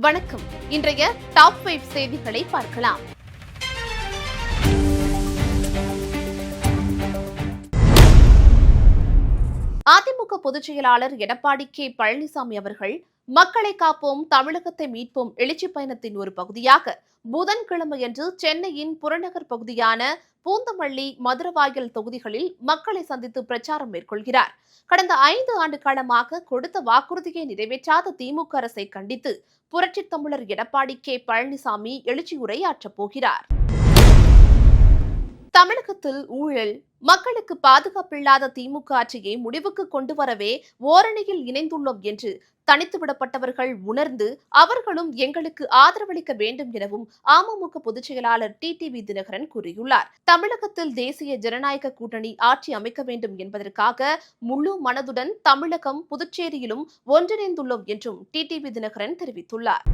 வணக்கம். இன்றைய டாப் 5 செய்திகளை பார்க்கலாம். அதிமுக பொதுச் செயலாளர் எடப்பாடி கே பழனிசாமி அவர்கள் மக்களை காப்போம் தமிழகத்தை மீட்போம் எழுச்சி பயணத்தின் ஒரு பகுதியாக புதன்கிழமையன்று சென்னையின் புறநகர் பகுதியான பூந்தமல்லி, மதுரவாயல் தொகுதிகளில் மக்களை சந்தித்து பிரச்சாரம் மேற்கொள்கிறார். கடந்த 5 ஆண்டு காலமாக கொடுத்த வாக்குறுதியை நிறைவேற்றாத திமுக அரசை கண்டித்து புரட்சித் தமிழர் எடப்பாடி கே பழனிசாமி எழுச்சி உரையாற்றப் போகிறார். தமிழகத்தில் ஊழல், மக்களுக்கு பாதுகாப்பில்லாத திமுக ஆட்சியை முடிவுக்கு கொண்டு வரவே ஓரணியில் இணைந்துள்ளோம் என்று தனித்துவிடப்பட்டவர்கள் உணர்ந்து அவர்களும் எங்களுக்கு ஆதரவளிக்க வேண்டும் எனவும் அமமுக பொதுச் செயலாளர் டிடிவி தினகரன் கூறியுள்ளார். தமிழகத்தில் தேசிய ஜனநாயக கூட்டணி ஆட்சி அமைக்க வேண்டும் என்பதற்காக முழு மனதுடன் தமிழகம், புதுச்சேரியிலும் ஒன்றிணைந்துள்ளோம் என்றும் டிடிவி தினகரன் தெரிவித்துள்ளார்.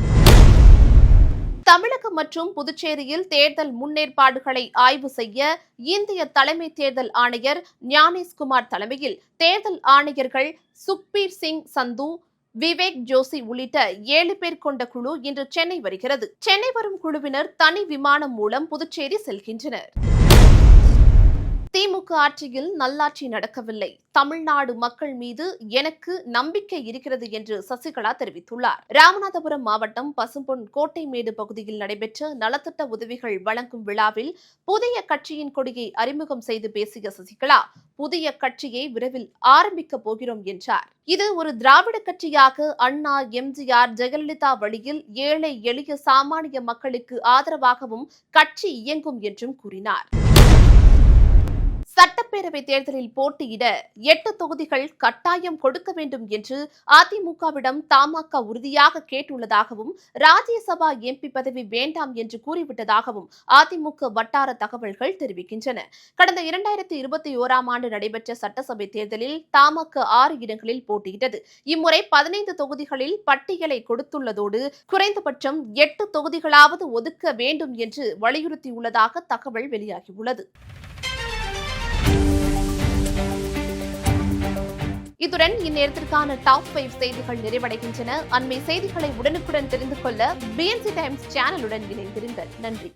தமிழகம் மற்றும் புதுச்சேரியில் தேர்தல் முன்னேற்பாடுகளை ஆய்வு செய்ய இந்திய தலைமை தேர்தல் ஆணையர் ஞானேஷ்குமார் தலைமையில் தேர்தல் ஆணையர்கள் சுக்பீர் சிங் சந்து, விவேக் ஜோஷி உள்ளிட்ட 7 பேர் கொண்ட குழு இன்று சென்னை வருகிறது. சென்னை வரும் குழுவினர் தனி விமானம் மூலம் புதுச்சேரி செல்கின்றனர். திமுக ஆட்சியில் நல்லாட்சி நடக்கவில்லை, தமிழ்நாடு மக்கள் மீது எனக்கு நம்பிக்கை இருக்கிறது என்று சசிகலா தெரிவித்துள்ளார். ராமநாதபுரம் மாவட்டம் பசும்பொன் கோட்டைமேடு பகுதியில் நடைபெற்ற நலத்திட்ட உதவிகள் வழங்கும் விழாவில் புதிய கட்சியின் கொடியை அறிமுகம் செய்து பேசிய சசிகலா, புதிய கட்சியை விரைவில் ஆரம்பிக்க போகிறோம் என்றார். இது ஒரு திராவிட கட்சியாக அண்ணா, எம்ஜிஆர், ஜெயலலிதா வழியில் ஏழை எளிய சாமானிய மக்களுக்கு ஆதரவாகவும் கட்சி இயங்கும் என்றும் கூறினார். சட்டப்பேரவை தேர்தலில் போட்டியிட 8 தொகுதிகள் கட்டாயம் கொடுக்க வேண்டும் என்று அதிமுகவிடம் தமாக உறுதியாக கேட்டுள்ளதாகவும், ராஜ்யசபா எம்பி பதவி வேண்டாம் என்று கூறிவிட்டதாகவும் அதிமுக வட்டார தகவல்கள் தெரிவிக்கின்றன. கடந்த 2021ஆம் ஆண்டு நடைபெற்ற சட்டசபை தேர்தலில் தமாக 6 இடங்களில் போட்டியிட்டது. இம்முறை 15 தொகுதிகளில் பட்டியலை கொடுத்துள்ளதோடு குறைந்தபட்சம் 8 தொகுதிகளாவது ஒதுக்க வேண்டும் என்று வலியுறுத்தியுள்ளதாக தகவல் வெளியாகியுள்ளது. இத்துடன் இந்நேரத்திற்கான டாப் 5 செய்திகள் நிறைவடைகின்றன. அண்மை செய்திகளை உடனுக்குடன் தெரிந்து கொள்ள BNC டைம்ஸ் சேனலுடன் இணைந்திருங்கள். நன்றி.